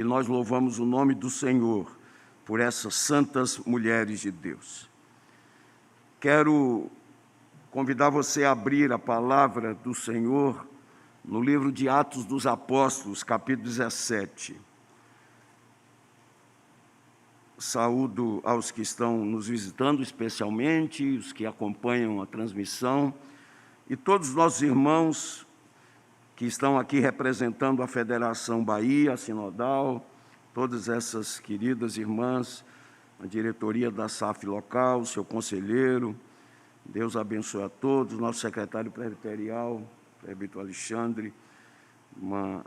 E nós louvamos o nome do Senhor por essas santas mulheres de Deus. Quero convidar você a abrir a palavra do Senhor no livro de Atos dos Apóstolos, capítulo 17. Saúdo aos que estão nos visitando, especialmente os que acompanham a transmissão, e todos os nossos irmãos que estão aqui representando a Federação Bahia, a Sinodal, todas essas queridas irmãs, a diretoria da SAF local, seu conselheiro. Deus abençoe a todos, nosso secretário presbiterial, presbítero Alexandre, irmã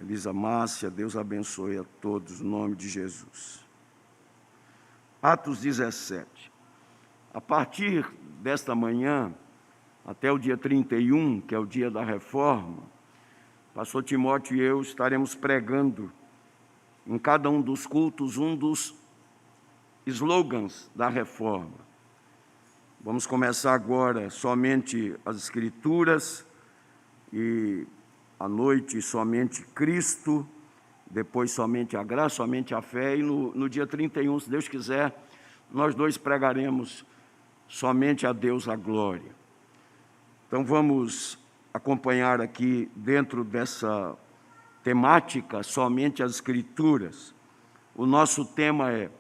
Elisa Márcia, Deus abençoe a todos, no nome de Jesus. Atos 17. A partir desta manhã, até o dia 31, que é o dia da reforma, pastor Timóteo e eu estaremos pregando em cada um dos cultos um dos slogans da reforma. Vamos começar agora somente as Escrituras, e à noite somente Cristo, depois somente a graça, somente a fé, e no dia 31, se Deus quiser, nós dois pregaremos somente a Deus a glória. Então vamos acompanhar aqui dentro dessa temática somente as Escrituras. O nosso tema é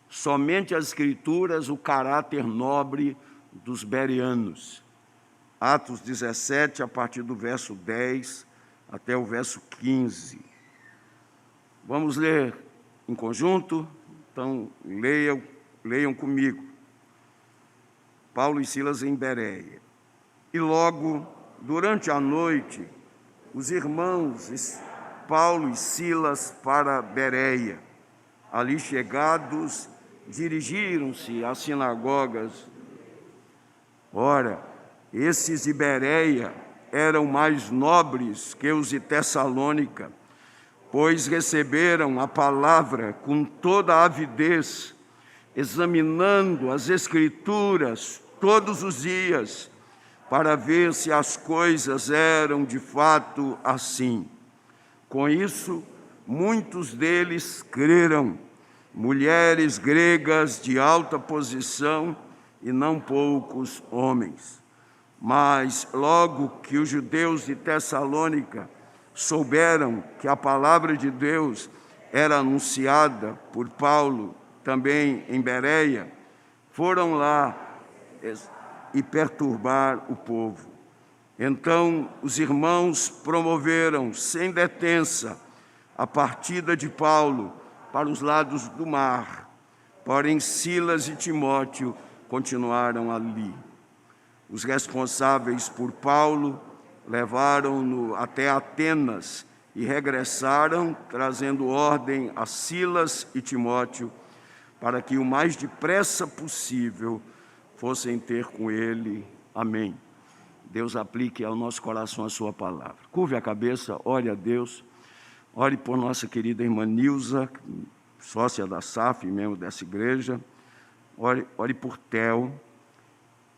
somente as Escrituras, o caráter nobre dos bereanos. Atos 17, a partir do verso 10 até o verso 15. Vamos ler em conjunto? Então, leiam comigo. Paulo e Silas em Bereia. E logo, durante a noite, os irmãos Paulo e Silas para Bereia. Ali chegados, dirigiram-se às sinagogas. Ora, esses de Bereia eram mais nobres que os de Tessalônica, pois receberam a palavra com toda a avidez, examinando as Escrituras todos os dias, para ver se as coisas eram de fato assim. Com isso, muitos deles creram, mulheres gregas de alta posição e não poucos homens. Mas logo que os judeus de Tessalônica souberam que a palavra de Deus era anunciada por Paulo também em Bereia, foram lá e perturbar o povo. Então os irmãos promoveram sem detença a partida de Paulo para os lados do mar, porém Silas e Timóteo continuaram ali. Os responsáveis por Paulo levaram-no até Atenas e regressaram, trazendo ordem a Silas e Timóteo para que o mais depressa possível fossem ter com ele. Amém. Deus aplique ao nosso coração a sua palavra. Curve a cabeça, ore a Deus, ore por nossa querida irmã Nilza, sócia da SAF, membro dessa igreja, ore por Theo,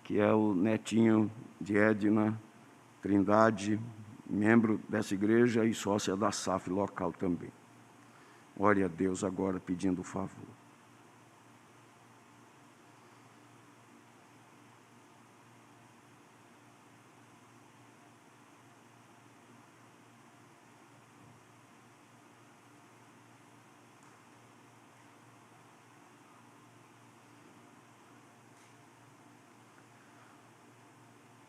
que é o netinho de Edna Trindade, membro dessa igreja e sócia da SAF local também. Ore a Deus agora pedindo favor.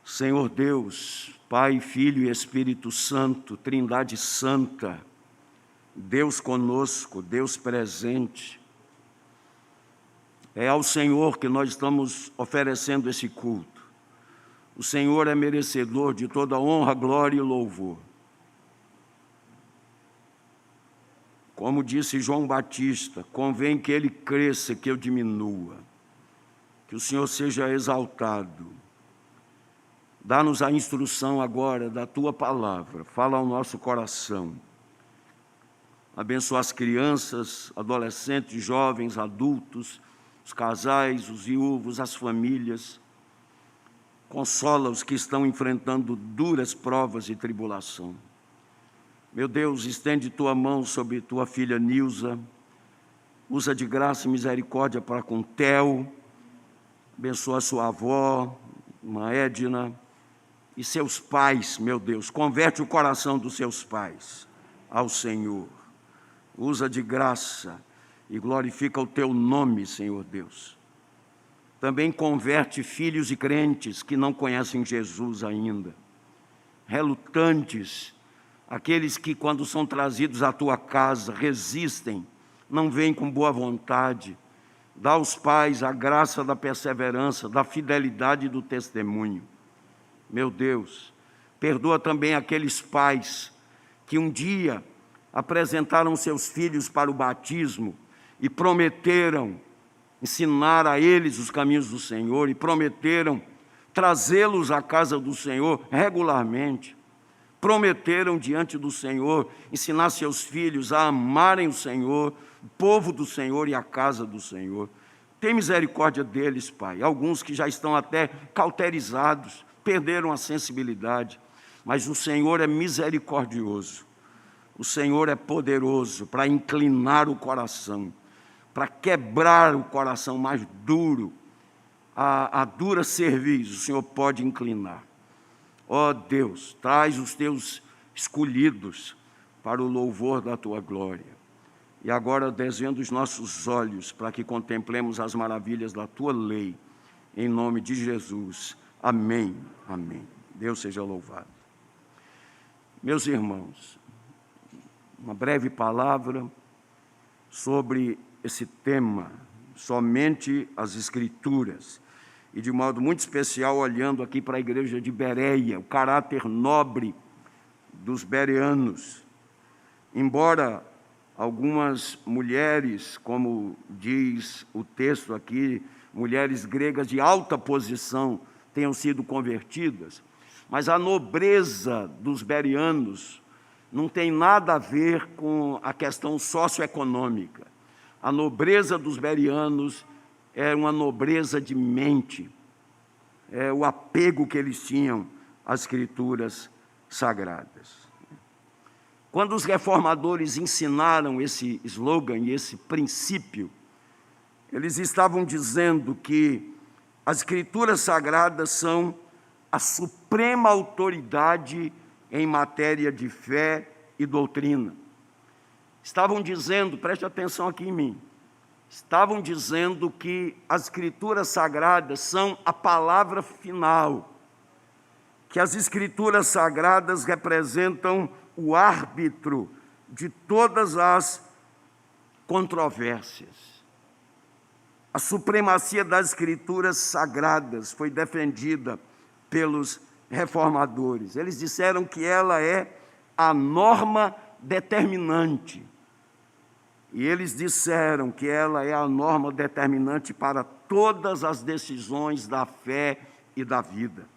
Senhor Deus, Pai, Filho e Espírito Santo, Trindade Santa, Deus conosco, Deus presente, é ao Senhor que nós estamos oferecendo esse culto. O Senhor é merecedor de toda honra, glória e louvor. Como disse João Batista, convém que ele cresça, que eu diminua, que o Senhor seja exaltado. Dá-nos a instrução agora da Tua palavra, fala ao nosso coração. Abençoa as crianças, adolescentes, jovens, adultos, os casais, os viúvos, as famílias. Consola os que estão enfrentando duras provas e tribulação. Meu Deus, estende tua mão sobre tua filha Nilza, usa de graça e misericórdia para com Theo, abençoa sua avó, irmã Edna, e seus pais, meu Deus, converte o coração dos seus pais ao Senhor. Usa de graça e glorifica o teu nome, Senhor Deus. Também converte filhos e crentes que não conhecem Jesus ainda, relutantes, aqueles que, quando são trazidos à tua casa, resistem, não vêm com boa vontade. Dá aos pais a graça da perseverança, da fidelidade e do testemunho. Meu Deus, perdoa também aqueles pais que um dia apresentaram seus filhos para o batismo e prometeram ensinar a eles os caminhos do Senhor e prometeram trazê-los à casa do Senhor regularmente. Prometeram diante do Senhor ensinar seus filhos a amarem o Senhor, o povo do Senhor e a casa do Senhor. Tem misericórdia deles, Pai. Alguns que já estão até cauterizados, perderam a sensibilidade, mas o Senhor é misericordioso. O Senhor é poderoso para inclinar o coração, para quebrar o coração mais duro, a dura cerviz, o Senhor pode inclinar. Ó Deus, traz os teus escolhidos para o louvor da tua glória. E agora desvenda os nossos olhos para que contemplemos as maravilhas da tua lei, em nome de Jesus. Amém, amém. Deus seja louvado. Meus irmãos, uma breve palavra sobre esse tema, somente as Escrituras, e de modo muito especial olhando aqui para a igreja de Bereia, o caráter nobre dos bereanos. Embora algumas mulheres, como diz o texto aqui, mulheres gregas de alta posição, tenham sido convertidas, mas a nobreza dos bereanos não tem nada a ver com a questão socioeconômica. A nobreza dos bereanos é uma nobreza de mente, é o apego que eles tinham às Escrituras sagradas. Quando os reformadores ensinaram esse slogan e esse princípio, eles estavam dizendo que as Escrituras sagradas são a suprema autoridade em matéria de fé e doutrina. Estavam dizendo, preste atenção aqui em mim, estavam dizendo que as Escrituras sagradas são a palavra final, que as Escrituras sagradas representam o árbitro de todas as controvérsias. A supremacia das Escrituras sagradas foi defendida pelos reformadores. Eles disseram que ela é a norma determinante. E eles disseram que ela é a norma determinante para todas as decisões da fé e da vida.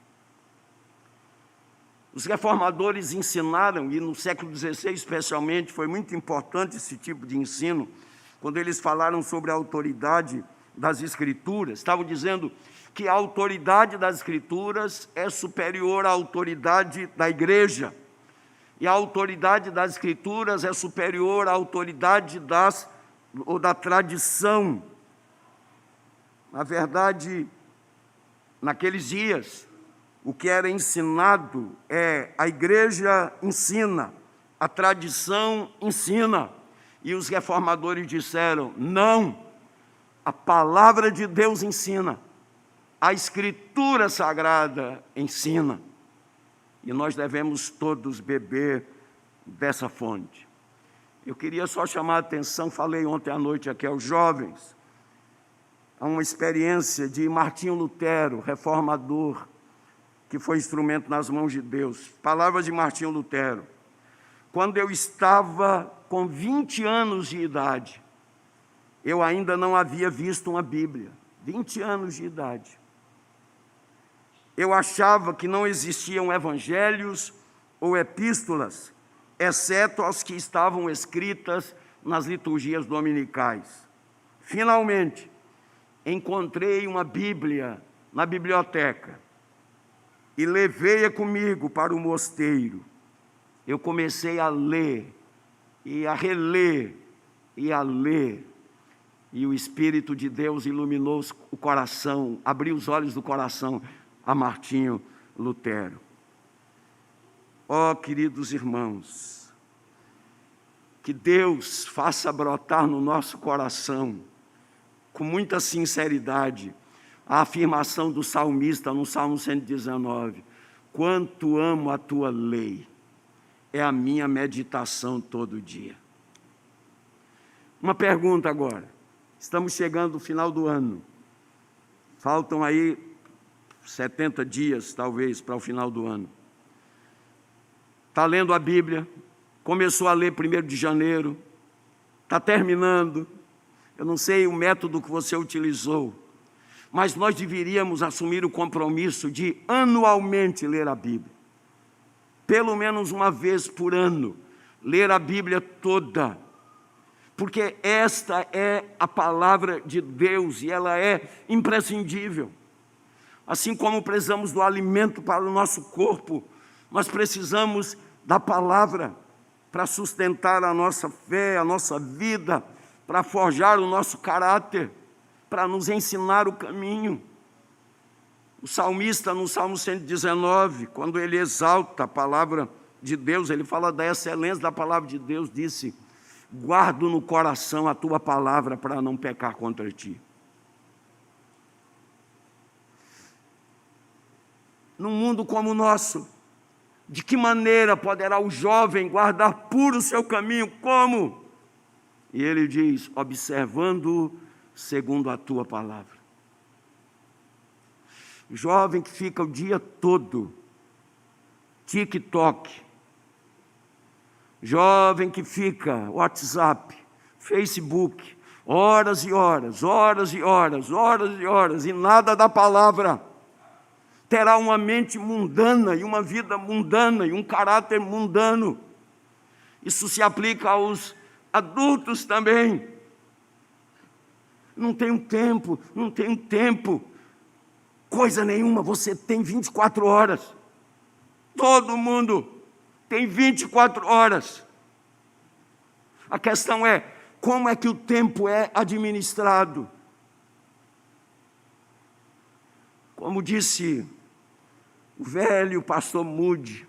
Os reformadores ensinaram, e no século XVI especialmente, foi muito importante esse tipo de ensino, quando eles falaram sobre a autoridade das Escrituras, estavam dizendo que a autoridade das Escrituras é superior à autoridade da igreja, e a autoridade das Escrituras é superior à autoridade da tradição. Na verdade, naqueles dias, o que era ensinado a igreja ensina, a tradição ensina, e os reformadores disseram, não, a palavra de Deus ensina, a Escritura Sagrada ensina, e nós devemos todos beber dessa fonte. Eu queria só chamar a atenção, falei ontem à noite aqui aos jovens, a uma experiência de Martinho Lutero, reformador, que foi instrumento nas mãos de Deus. Palavras de Martinho Lutero. Quando eu estava com 20 anos de idade, eu ainda não havia visto uma Bíblia. 20 anos de idade. Eu achava que não existiam evangelhos ou epístolas, exceto as que estavam escritas nas liturgias dominicais. Finalmente, encontrei uma Bíblia na biblioteca e levei-a comigo para o mosteiro. eu comecei a ler, e a reler, e a ler, e o Espírito de Deus iluminou o coração, abriu os olhos do coração a Martinho Lutero. Ó, queridos irmãos, que Deus faça brotar no nosso coração, com muita sinceridade, a afirmação do salmista no Salmo 119, quanto amo a tua lei, é a minha meditação todo dia. Uma pergunta agora, estamos chegando no final do ano, faltam aí 70 dias, talvez, para o final do ano. Está lendo a Bíblia, começou a ler 1º de janeiro, está terminando, eu não sei o método que você utilizou, mas nós deveríamos assumir o compromisso de anualmente ler a Bíblia. Pelo menos uma vez por ano, ler a Bíblia toda, porque esta é a palavra de Deus e ela é imprescindível. Assim como precisamos do alimento para o nosso corpo, nós precisamos da palavra para sustentar a nossa fé, a nossa vida, para forjar o nosso caráter, para nos ensinar o caminho. O salmista, no Salmo 119, quando ele exalta a palavra de Deus, ele fala da excelência da palavra de Deus, disse: guardo no coração a tua palavra para não pecar contra ti. Num mundo como o nosso, de que maneira poderá o jovem guardar puro o seu caminho? Como? E ele diz: observando segundo a tua palavra. Jovem que fica o dia todo, TikTok. Jovem que fica WhatsApp, Facebook, horas e horas, horas e horas, horas e horas, e nada da palavra. Terá uma mente mundana e uma vida mundana e um caráter mundano. Isso se aplica aos adultos também. Não tenho tempo, não tenho tempo. Coisa nenhuma, você tem 24 horas. Todo mundo tem 24 horas. A questão é, como é que o tempo é administrado? Como disse o velho pastor Moody,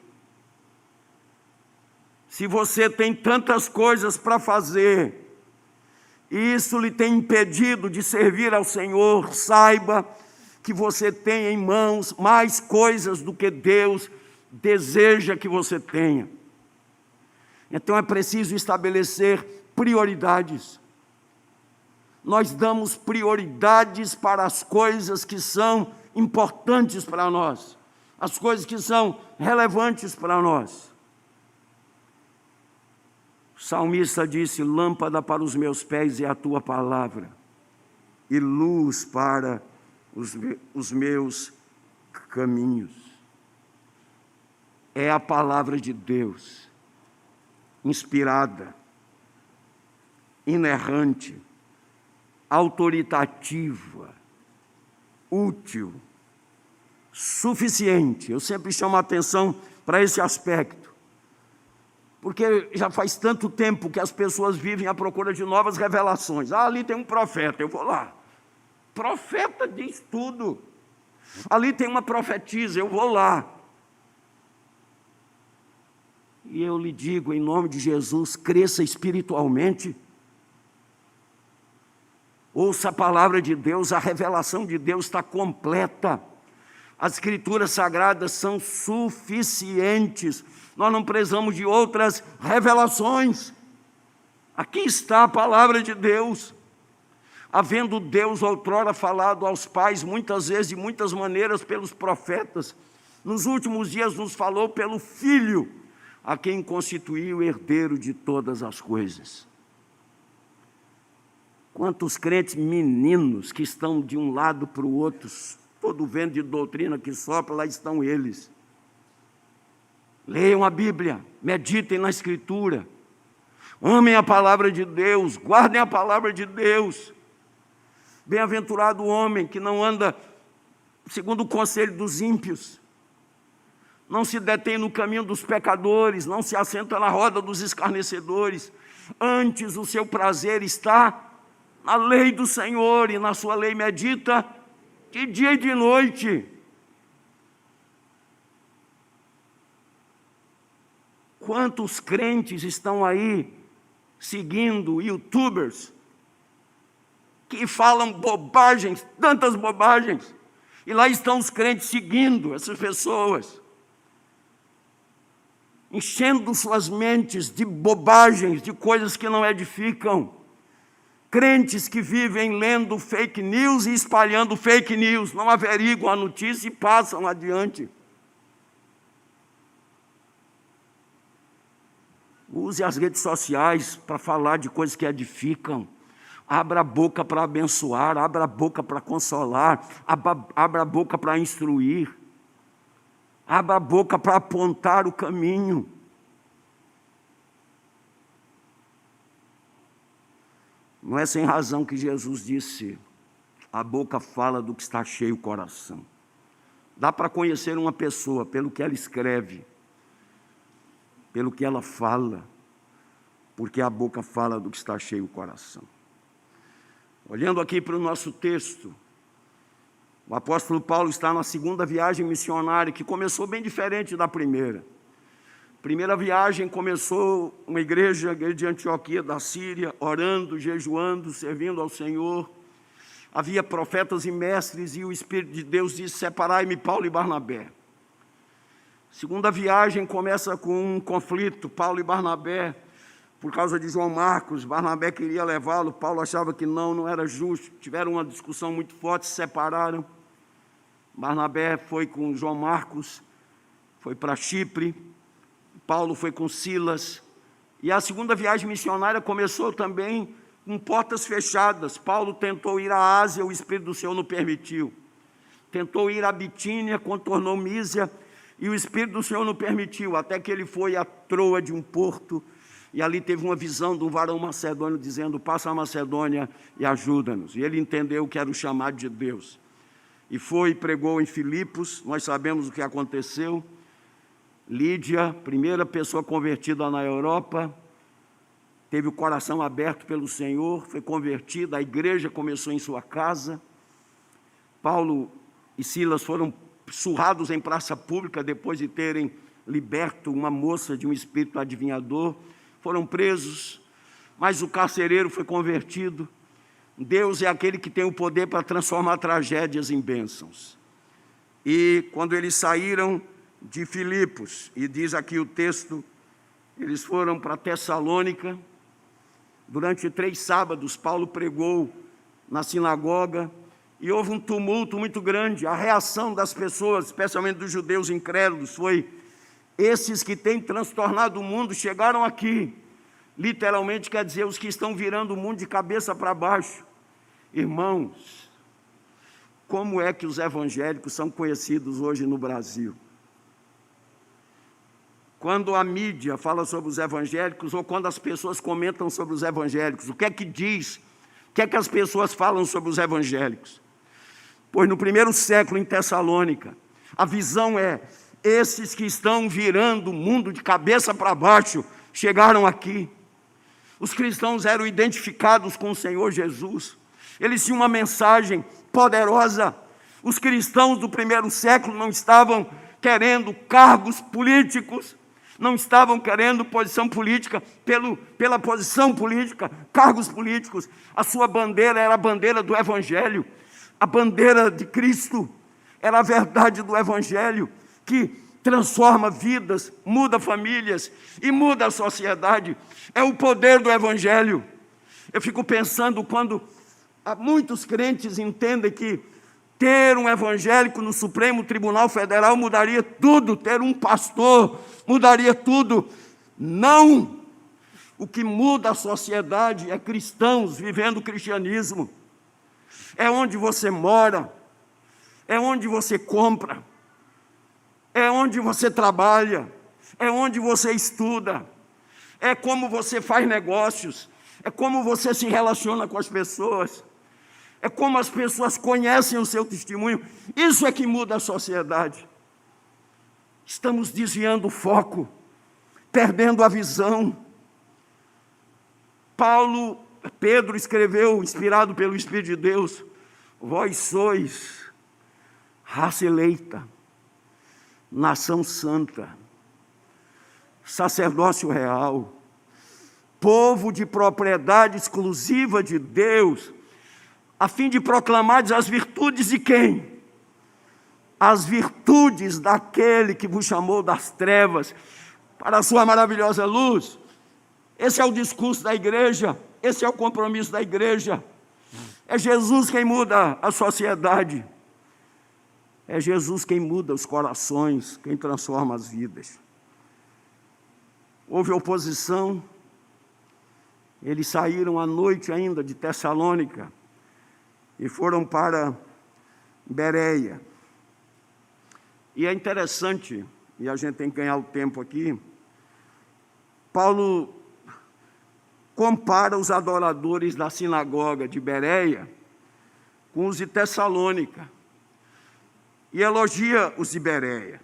se você tem tantas coisas para fazer, e isso lhe tem impedido de servir ao Senhor, saiba que você tem em mãos mais coisas do que Deus deseja que você tenha. Então é preciso estabelecer prioridades. Nós damos prioridades para as coisas que são importantes para nós, as coisas que são relevantes para nós. O salmista disse: lâmpada para os meus pés é a tua palavra, e luz para os meus caminhos. É a palavra de Deus, inspirada, inerrante, autoritativa, útil, suficiente. Eu sempre chamo a atenção para esse aspecto, porque já faz tanto tempo que as pessoas vivem à procura de novas revelações. Ali tem um profeta, eu vou lá. Profeta diz tudo. Ali tem uma profetisa, eu vou lá. E eu lhe digo, em nome de Jesus, cresça espiritualmente. Ouça a palavra de Deus, a revelação de Deus está completa. As Escrituras Sagradas são suficientes. Nós não precisamos de outras revelações. Aqui está a palavra de Deus. Havendo Deus outrora falado aos pais, muitas vezes, de muitas maneiras, pelos profetas, nos últimos dias nos falou pelo Filho, a quem constituiu herdeiro de todas as coisas. Quantos crentes meninos que estão de um lado para o outro, todo vento de doutrina que sopra, lá estão eles. Leiam a Bíblia, meditem na Escritura, amem a palavra de Deus, guardem a palavra de Deus. Bem-aventurado o homem que não anda segundo o conselho dos ímpios, não se detém no caminho dos pecadores, não se assenta na roda dos escarnecedores. Antes, o seu prazer está na lei do Senhor, e na sua lei medita de dia e de noite. Quantos crentes estão aí seguindo youtubers que falam bobagens, tantas bobagens, e lá estão os crentes seguindo essas pessoas, enchendo suas mentes de bobagens, de coisas que não edificam. Crentes que vivem lendo fake news e espalhando fake news, não averiguam a notícia e passam adiante. Use as redes sociais para falar de coisas que edificam. Abra a boca para abençoar, abra a boca para consolar, abra a boca para instruir, abra a boca para apontar o caminho. Não é sem razão que Jesus disse: a boca fala do que está cheio o coração. Dá para conhecer uma pessoa pelo que ela escreve, pelo que ela fala, porque a boca fala do que está cheio o coração. Olhando aqui para o nosso texto, o apóstolo Paulo está na segunda viagem missionária, que começou bem diferente da primeira. Primeira viagem começou uma igreja de Antioquia da Síria, orando, jejuando, servindo ao Senhor. Havia profetas e mestres, e o Espírito de Deus disse: separai-me Paulo e Barnabé. Segunda viagem começa com um conflito, Paulo e Barnabé, por causa de João Marcos. Barnabé queria levá-lo, Paulo achava que não era justo, tiveram uma discussão muito forte, se separaram. Barnabé foi com João Marcos, foi para Chipre, Paulo foi com Silas, e a segunda viagem missionária começou também com portas fechadas. Paulo tentou ir à Ásia, o Espírito do Senhor não permitiu. Tentou ir à Bitínia, contornou Mísia, e o Espírito do Senhor não permitiu, até que ele foi à Troa de um porto, e ali teve uma visão de um varão macedônio dizendo: passa a Macedônia e ajuda-nos. E ele entendeu que era o chamado de Deus. E foi e pregou em Filipos. Nós sabemos o que aconteceu. Lídia, primeira pessoa convertida na Europa, teve o coração aberto pelo Senhor, foi convertida, a igreja começou em sua casa. Paulo e Silas foram surrados em praça pública depois de terem liberto uma moça de um espírito adivinhador. Foram presos, mas o carcereiro foi convertido. Deus é aquele que tem o poder para transformar tragédias em bênçãos. E quando eles saíram de Filipos, e diz aqui o texto, eles foram para Tessalônica. Durante 3 sábados, Paulo pregou na sinagoga, e houve um tumulto muito grande. A reação das pessoas, especialmente dos judeus incrédulos, foi: esses que têm transtornado o mundo chegaram aqui. Literalmente quer dizer, os que estão virando o mundo de cabeça para baixo. Irmãos, como é que os evangélicos são conhecidos hoje no Brasil? Quando a mídia fala sobre os evangélicos, ou quando as pessoas comentam sobre os evangélicos, o que é que diz? O que é que as pessoas falam sobre os evangélicos? Pois no primeiro século, em Tessalônica, a visão é: esses que estão virando o mundo de cabeça para baixo chegaram aqui. Os cristãos eram identificados com o Senhor Jesus. Eles tinham uma mensagem poderosa. Os cristãos do primeiro século não estavam querendo cargos políticos, não estavam querendo posição política pela posição política, cargos políticos. A sua bandeira era a bandeira do Evangelho, a bandeira de Cristo, era a verdade do Evangelho, que transforma vidas, muda famílias e muda a sociedade. É o poder do Evangelho. Eu fico pensando quando muitos crentes entendem que ter um evangélico no Supremo Tribunal Federal mudaria tudo, ter um pastor mudaria tudo. Não! O que muda a sociedade é cristãos vivendo o cristianismo. É onde você mora, é onde você compra, é onde você trabalha, é onde você estuda, é como você faz negócios, é como você se relaciona com as pessoas, é como as pessoas conhecem o seu testemunho. Isso é que muda a sociedade. Estamos desviando o foco, perdendo a visão. Pedro escreveu, inspirado pelo Espírito de Deus: vós sois raça eleita, nação santa, sacerdócio real, povo de propriedade exclusiva de Deus, a fim de proclamar as virtudes de quem? As virtudes daquele que vos chamou das trevas para a sua maravilhosa luz. Esse é o discurso da igreja, esse é o compromisso da igreja. É Jesus quem muda a sociedade. É Jesus quem muda os corações, quem transforma as vidas. Houve oposição. Eles saíram à noite ainda de Tessalônica e foram para Bereia. E é interessante, e a gente tem que ganhar o tempo aqui, Paulo compara os adoradores da sinagoga de Bereia com os de Tessalônica e elogia os de Bereia.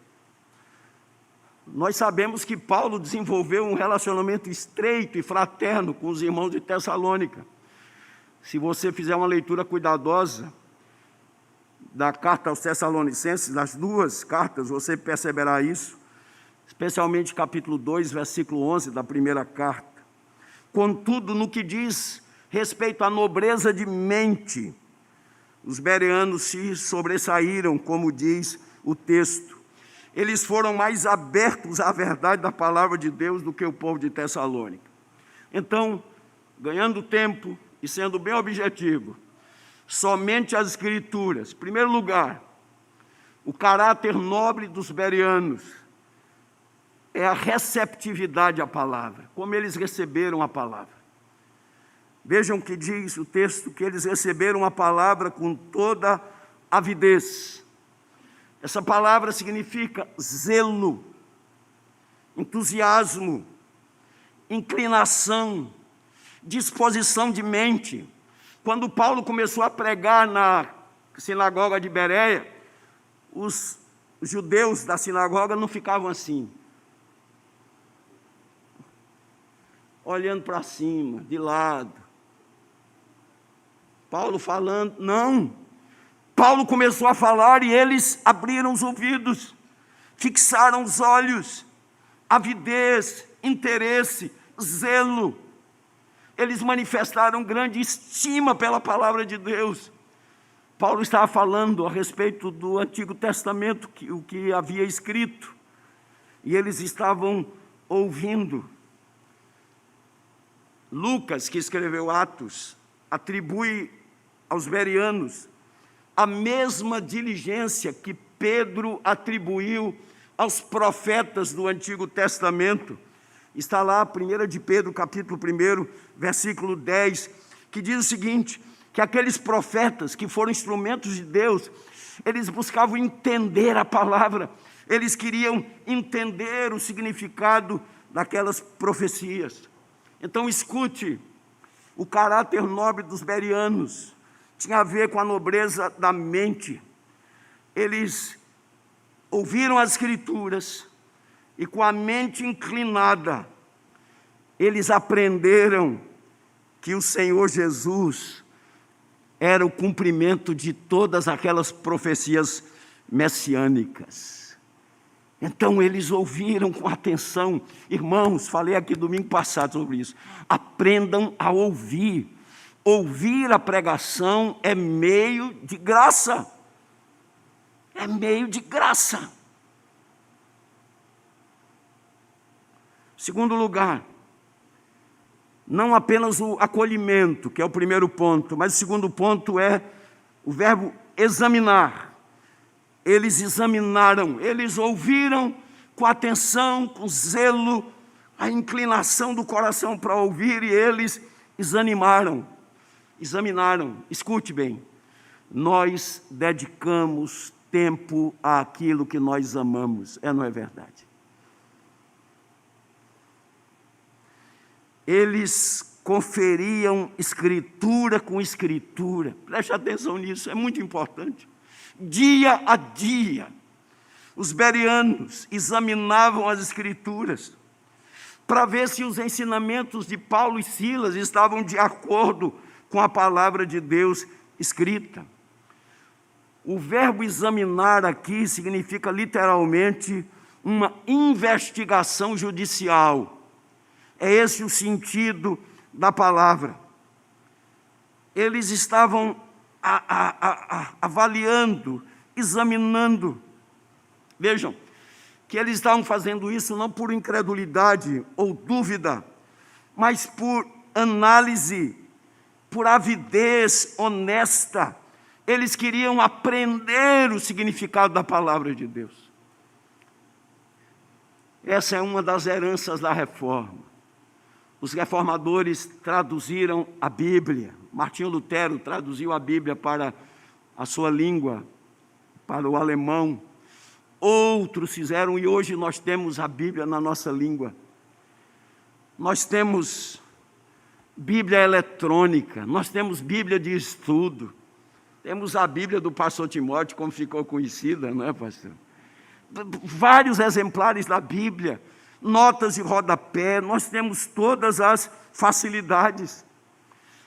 Nós sabemos que Paulo desenvolveu um relacionamento estreito e fraterno com os irmãos de Tessalônica. Se você fizer uma leitura cuidadosa da carta aos Tessalonicenses, das duas cartas, você perceberá isso, especialmente capítulo 2, versículo 11 da primeira carta. Contudo, no que diz respeito à nobreza de mente, os bereanos se sobressaíram, como diz o texto. Eles foram mais abertos à verdade da palavra de Deus do que o povo de Tessalônica. Então, ganhando tempo e sendo bem objetivo, somente as Escrituras. Em primeiro lugar, o caráter nobre dos bereanos é a receptividade à palavra, como eles receberam a palavra. Vejam o que diz o texto, que eles receberam a palavra com toda avidez. Essa palavra significa zelo, entusiasmo, inclinação, disposição de mente. Quando Paulo começou a pregar na sinagoga de Bereia, os judeus da sinagoga não ficavam assim, olhando para cima, de lado. Paulo falando, não. Paulo começou a falar e eles abriram os ouvidos, fixaram os olhos, avidez, interesse, zelo. Eles manifestaram grande estima pela palavra de Deus. Paulo estava falando a respeito do Antigo Testamento, o que havia escrito, e eles estavam ouvindo. Lucas, que escreveu Atos, atribui aos bereanos a mesma diligência que Pedro atribuiu aos profetas do Antigo Testamento. Está lá, 1 de Pedro, capítulo 1, versículo 10, que diz o seguinte, que aqueles profetas que foram instrumentos de Deus, eles buscavam entender a palavra, eles queriam entender o significado daquelas profecias. Então, escute, o caráter nobre dos bereanos tinha a ver com a nobreza da mente. Eles ouviram as Escrituras e, com a mente inclinada, eles aprenderam que o Senhor Jesus era o cumprimento de todas aquelas profecias messiânicas. Então eles ouviram com atenção. Irmãos, falei aqui domingo passado sobre isso. Aprendam a ouvir. Ouvir a pregação é meio de graça. É meio de graça. Segundo lugar, não apenas o acolhimento, que é o primeiro ponto, mas o segundo ponto é o verbo examinar. Eles examinaram, eles ouviram com atenção, com zelo, a inclinação do coração para ouvir, e eles examinaram. Escute bem, nós dedicamos tempo àquilo que nós amamos, não é verdade? Eles conferiam escritura com escritura, preste atenção nisso, é muito importante. Dia a dia, Os bereanos examinavam as Escrituras para ver se os ensinamentos de Paulo e Silas estavam de acordo com a palavra de Deus escrita. O verbo examinar aqui significa literalmente uma investigação judicial. É esse o sentido da palavra. Eles estavam avaliando, examinando. Vejam, que eles estavam fazendo isso não por incredulidade ou dúvida, mas por análise, por avidez honesta. Eles queriam aprender o significado da palavra de Deus. Essa é uma das heranças da reforma. Os reformadores traduziram a Bíblia. Martinho Lutero traduziu a Bíblia para a sua língua, para o alemão. Outros fizeram, e hoje nós temos a Bíblia na nossa língua. Nós temos Bíblia eletrônica, nós temos Bíblia de estudo, temos a Bíblia do pastor Timóteo, como ficou conhecida, não é, pastor? Vários exemplares da Bíblia, notas de rodapé, nós temos todas as facilidades.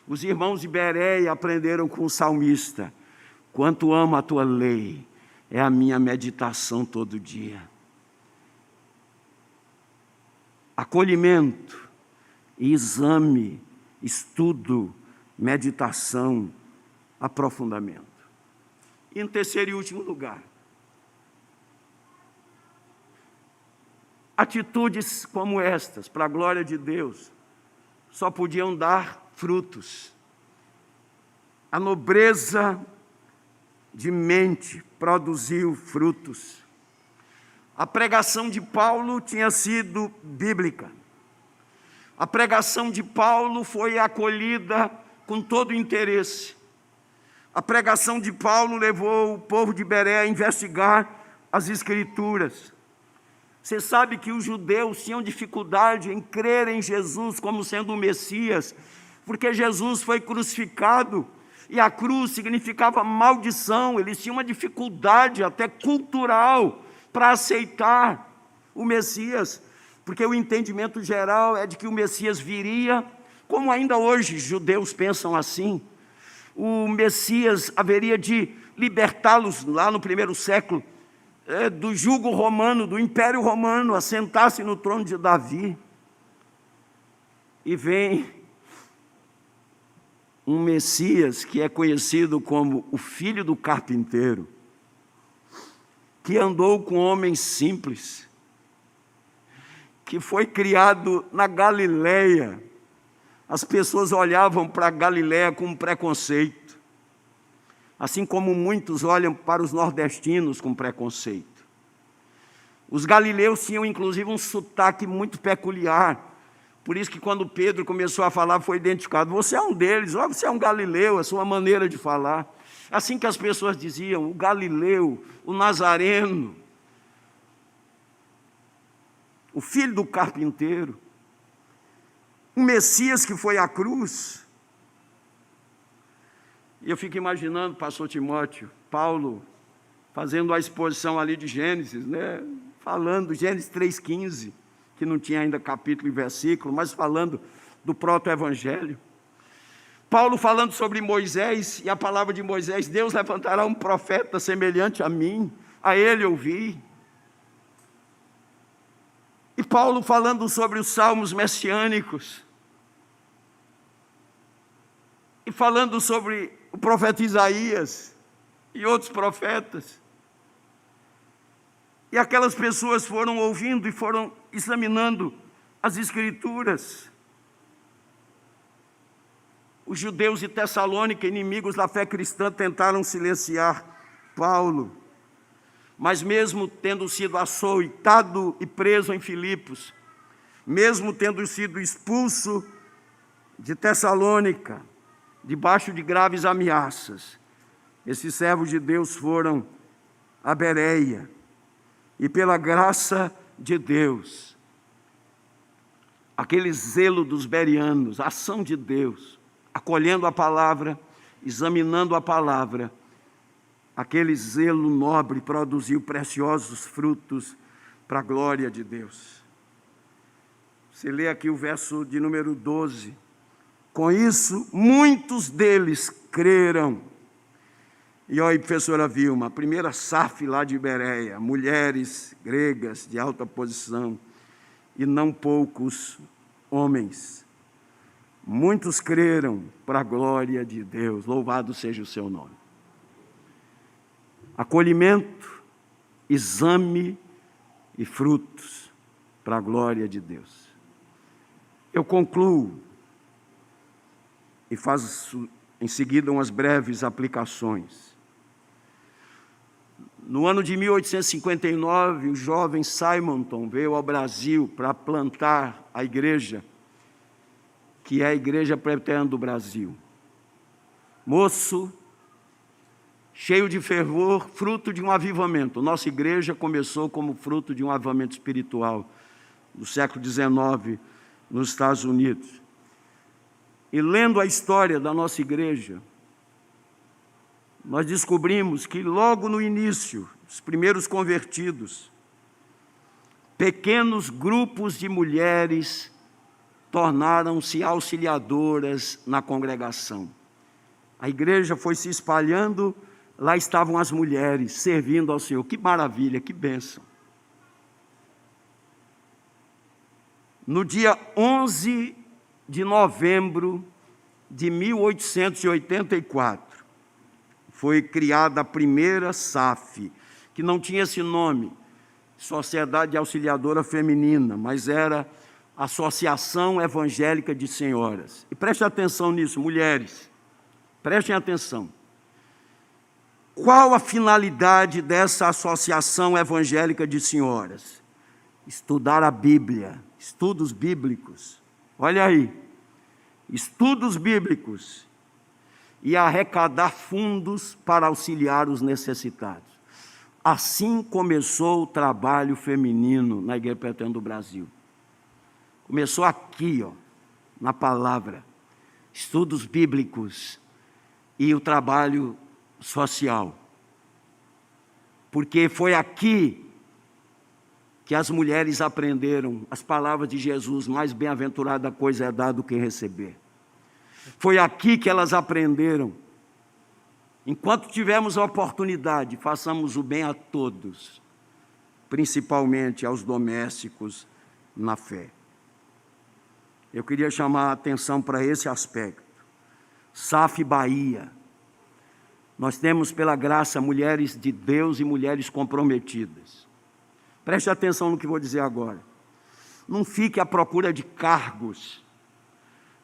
Os irmãos de Bereia aprenderam com o salmista: quanto amo a tua lei, é a minha meditação todo dia. Acolhimento, exame, estudo, meditação, aprofundamento. E em terceiro e último lugar, atitudes como estas, para a glória de Deus, só podiam dar frutos. A nobreza de mente produziu frutos. A pregação de Paulo tinha sido bíblica. A pregação de Paulo foi acolhida com todo o interesse. A pregação de Paulo levou o povo de Bereia a investigar as Escrituras. Você sabe que os judeus tinham dificuldade em crer em Jesus como sendo o Messias, porque Jesus foi crucificado e a cruz significava maldição. Eles tinham uma dificuldade até cultural para aceitar o Messias, porque o entendimento geral é de que o Messias viria, como ainda hoje judeus pensam assim. O Messias haveria de libertá-los lá no primeiro século do jugo romano, do Império Romano, assentar-se no trono de Davi. E vem um Messias que é conhecido como o filho do carpinteiro, que andou com homens simples, que foi criado na Galileia. As pessoas olhavam para a Galileia com preconceito, assim como muitos olham para os nordestinos com preconceito. Os galileus tinham inclusive um sotaque muito peculiar, por isso que quando Pedro começou a falar, foi identificado: você é um deles, você é um galileu, a sua maneira de falar. Assim que as pessoas diziam: o galileu, o nazareno, o filho do carpinteiro, o Messias que foi à cruz. E eu fico imaginando, pastor Timóteo, Paulo, fazendo a exposição ali de Gênesis, né? Falando, Gênesis 3,15, que não tinha ainda capítulo e versículo, mas falando do proto-evangelho. Paulo falando sobre Moisés, e a palavra de Moisés: Deus levantará um profeta semelhante a mim, a ele ouvi. E Paulo falando sobre os salmos messiânicos, e falando sobre o profeta Isaías e outros profetas. E aquelas pessoas foram ouvindo e foram examinando as Escrituras. Os judeus de Tessalônica, inimigos da fé cristã, tentaram silenciar Paulo, mas mesmo tendo sido açoitado e preso em Filipos, mesmo tendo sido expulso de Tessalônica, debaixo de graves ameaças, esses servos de Deus foram a Bereia, e pela graça de Deus, aquele zelo dos bereanos, a ação de Deus, acolhendo a palavra, examinando a palavra, aquele zelo nobre produziu preciosos frutos para a glória de Deus. Você lê aqui o verso de número 12. Com isso, muitos deles creram. E olha aí, professora Vilma, a primeira SAF lá de Bereia, mulheres gregas de alta posição, e não poucos homens. Muitos creram para a glória de Deus, louvado seja o seu nome. Acolhimento, exame e frutos para a glória de Deus. Eu concluo e faço em seguida umas breves aplicações. No ano de 1859, o jovem Simonton veio ao Brasil para plantar a igreja, que é a Igreja Presbiteriana do Brasil. Moço, cheio de fervor, fruto de um avivamento. Nossa igreja começou como fruto de um avivamento espiritual do século XIX nos Estados Unidos. E lendo a história da nossa igreja, nós descobrimos que logo no início, os primeiros convertidos, pequenos grupos de mulheres tornaram-se auxiliadoras na congregação. A igreja foi se espalhando, lá estavam as mulheres servindo ao Senhor. Que maravilha, que bênção. No dia 11 de novembro de 1884, foi criada a primeira SAF, que não tinha esse nome, Sociedade Auxiliadora Feminina, mas era Associação Evangélica de Senhoras. E prestem atenção nisso, mulheres, prestem atenção. Qual a finalidade dessa Associação Evangélica de Senhoras? Estudar a Bíblia, estudos bíblicos. Olha aí, estudos bíblicos e arrecadar fundos para auxiliar os necessitados. Assim começou o trabalho feminino na Igreja Presbiteriana do Brasil. Começou aqui, na palavra, estudos bíblicos e o trabalho social. Porque foi aqui que as mulheres aprenderam as palavras de Jesus: mais bem-aventurada coisa é dar do que receber. Foi aqui que elas aprenderam: enquanto tivermos a oportunidade, façamos o bem a todos, principalmente aos domésticos na fé. Eu queria chamar a atenção para esse aspecto. SAF Bahia. Nós temos, pela graça, mulheres de Deus e mulheres comprometidas. Preste atenção no que vou dizer agora. Não fique à procura de cargos.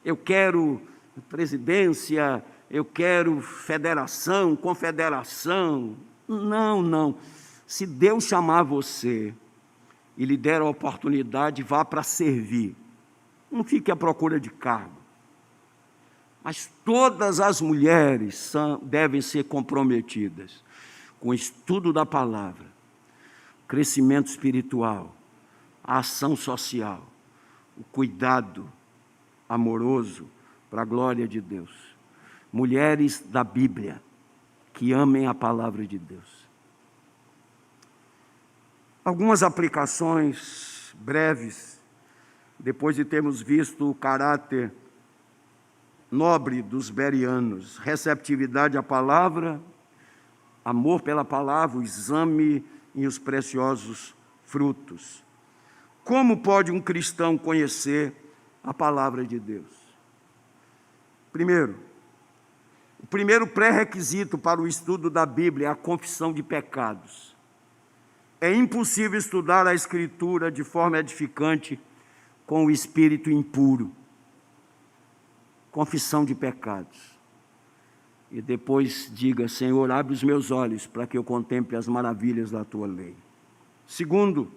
Eu quero presidência, eu quero federação, confederação. Não, não. Se Deus chamar você e lhe der a oportunidade, vá para servir. Não fique à procura de cargo. Mas todas as mulheres devem ser comprometidas com o estudo da palavra, crescimento espiritual, a ação social, o cuidado amoroso para a glória de Deus. Mulheres da Bíblia que amem a palavra de Deus. Algumas aplicações breves, depois de termos visto o caráter nobre dos bereanos: receptividade à palavra, amor pela palavra, o exame e os preciosos frutos. Como pode um cristão conhecer a palavra de Deus? Primeiro, o primeiro pré-requisito para o estudo da Bíblia é a confissão de pecados. É impossível estudar a Escritura de forma edificante com o espírito impuro. Confissão de pecados. E depois diga: Senhor, abre os meus olhos para que eu contemple as maravilhas da tua lei. Segundo,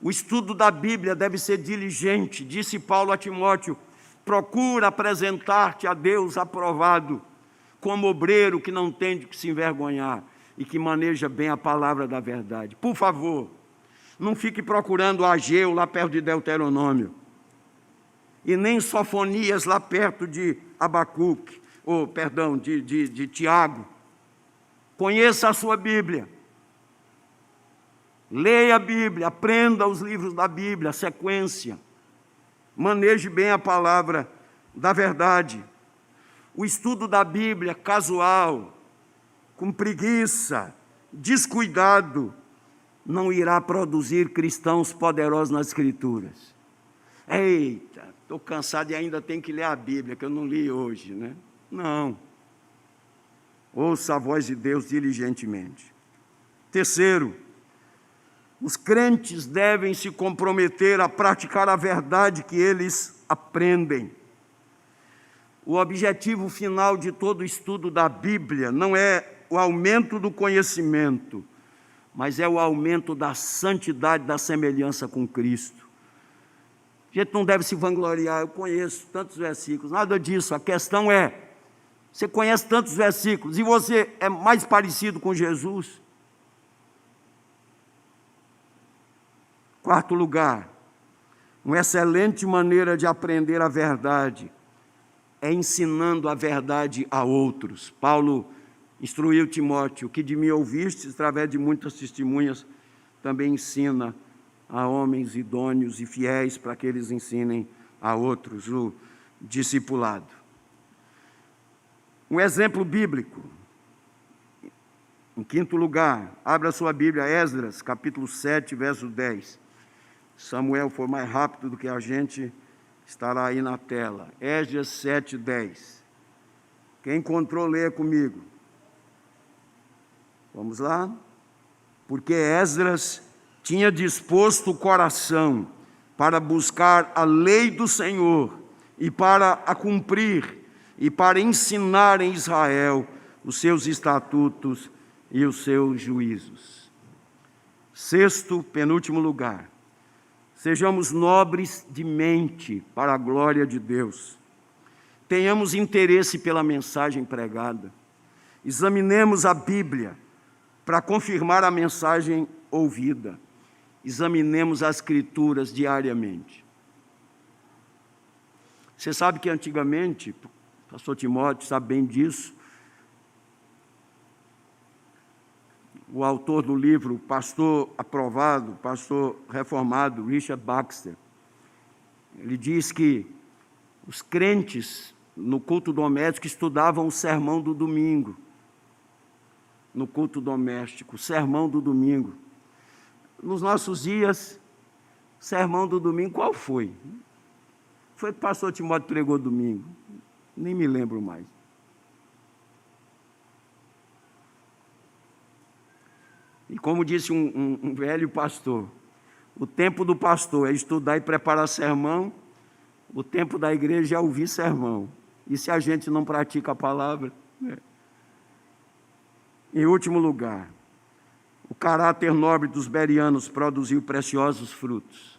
o estudo da Bíblia deve ser diligente. Disse Paulo a Timóteo: procura apresentar-te a Deus aprovado, como obreiro que não tem de que se envergonhar e que maneja bem a palavra da verdade. Por favor, não fique procurando Ageu lá perto de Deuteronômio, e nem Sofonias lá perto de Abacuque, de Tiago. Conheça a sua Bíblia. Leia a Bíblia, aprenda os livros da Bíblia, a sequência. Maneje bem a palavra da verdade. O estudo da Bíblia casual, com preguiça, descuidado, não irá produzir cristãos poderosos nas Escrituras. Eita, estou cansado e ainda tenho que ler a Bíblia, que eu não li hoje, né? Não. Ouça a voz de Deus diligentemente. Terceiro, os crentes devem se comprometer a praticar a verdade que eles aprendem. O objetivo final de todo o estudo da Bíblia não é o aumento do conhecimento, mas é o aumento da santidade, da semelhança com Cristo. A gente não deve se vangloriar, eu conheço tantos versículos, nada disso. A questão é, você conhece tantos versículos e você é mais parecido com Jesus? Quarto lugar, uma excelente maneira de aprender a verdade é ensinando a verdade a outros. Paulo instruiu Timóteo: o que de mim ouviste, através de muitas testemunhas, também ensina a homens idôneos e fiéis para que eles ensinem a outros, o discipulado. Um exemplo bíblico. Em quinto lugar, abra sua Bíblia, Esdras, capítulo 7, verso 10. Samuel foi mais rápido do que a gente, estará aí na tela. Esdras 7, 10. Quem encontrou, leia comigo. Vamos lá? Porque Esdras tinha disposto o coração para buscar a lei do Senhor e para a cumprir e para ensinar em Israel os seus estatutos e os seus juízos. Sexto, penúltimo lugar, sejamos nobres de mente para a glória de Deus. Tenhamos interesse pela mensagem pregada. Examinemos a Bíblia para confirmar a mensagem ouvida. Examinemos as Escrituras diariamente. Você sabe que antigamente, o pastor Timóteo sabe bem disso, o autor do livro, pastor aprovado, pastor reformado, Richard Baxter, ele diz que os crentes no culto doméstico estudavam o sermão do domingo. No culto doméstico, o sermão do domingo. Nos nossos dias, sermão do domingo, qual foi? Foi que o pastor Timóteo pregou domingo? Nem me lembro mais. E como disse um velho pastor, o tempo do pastor é estudar e preparar sermão, o tempo da igreja é ouvir sermão. E se a gente não pratica a palavra? Em último lugar, o caráter nobre dos bereanos produziu preciosos frutos.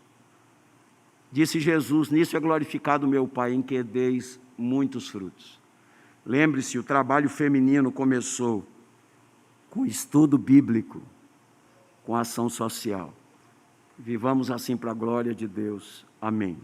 Disse Jesus: nisso é glorificado meu Pai, em que deis muitos frutos. Lembre-se, o trabalho feminino começou com estudo bíblico, com ação social. Vivamos assim para a glória de Deus. Amém.